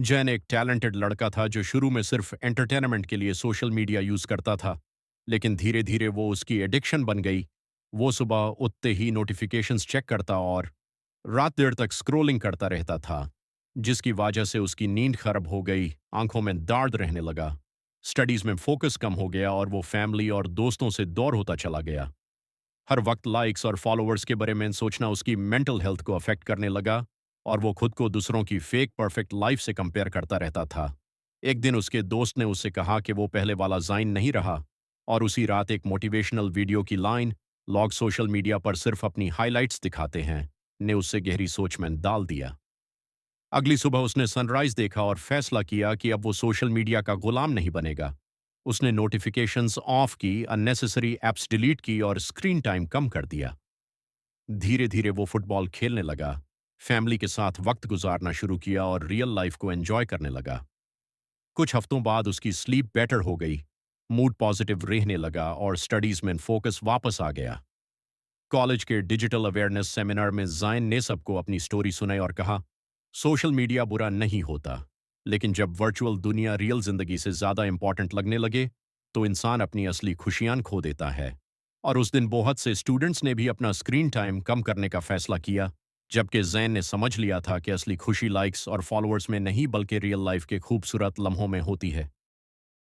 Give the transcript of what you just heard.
जैन एक टैलेंटेड लड़का था जो शुरू में सिर्फ एंटरटेनमेंट के लिए सोशल मीडिया यूज करता था, लेकिन धीरे धीरे वो उसकी एडिक्शन बन गई। वो सुबह उठते ही नोटिफिकेशंस चेक करता और रात देर तक स्क्रोलिंग करता रहता था, जिसकी वजह से उसकी नींद खराब हो गई, आंखों में दर्द रहने लगा, स्टडीज में फोकस कम हो गया और वो फैमिली और दोस्तों से दूर होता चला गया। हर वक्त लाइक्स और फॉलोअर्स के बारे में सोचना उसकी मेंटल हेल्थ को अफेक्ट करने लगा और वो खुद को दूसरों की फेक परफेक्ट लाइफ से कंपेयर करता रहता था। एक दिन उसके दोस्त ने उससे कहा कि वो पहले वाला जाइन नहीं रहा, और उसी रात एक मोटिवेशनल वीडियो की लाइन, "लोग सोशल मीडिया पर सिर्फ अपनी हाइलाइट्स दिखाते हैं," ने उससे गहरी सोच में डाल दिया। अगली सुबह उसने सनराइज देखा और फैसला किया कि अब वो सोशल मीडिया का गुलाम नहीं बनेगा। उसने नोटिफिकेशंस ऑफ की, अननेसेसरी ऐप्स डिलीट की और स्क्रीन टाइम कम कर दिया। धीरे धीरे वो फुटबॉल खेलने लगा, फैमिली के साथ वक्त गुजारना शुरू किया और रियल लाइफ को एंजॉय करने लगा। कुछ हफ्तों बाद उसकी स्लीप बेटर हो गई, मूड पॉजिटिव रहने लगा और स्टडीज में फोकस वापस आ गया। कॉलेज के डिजिटल अवेयरनेस सेमिनार में जायन ने सबको अपनी स्टोरी सुनाई और कहा, सोशल मीडिया बुरा नहीं होता, लेकिन जब वर्चुअल दुनिया रियल जिंदगी से ज्यादा इंपॉर्टेंट लगने लगे, तो इंसान अपनी असली खुशियां खो देता है। और उस दिन बहुत से स्टूडेंट्स ने भी अपना स्क्रीन टाइम कम करने का फैसला किया, जबकि जैन ने समझ लिया था कि असली खुशी लाइक्स और फॉलोअर्स में नहीं बल्कि रियल लाइफ के खूबसूरत लम्हों में होती है।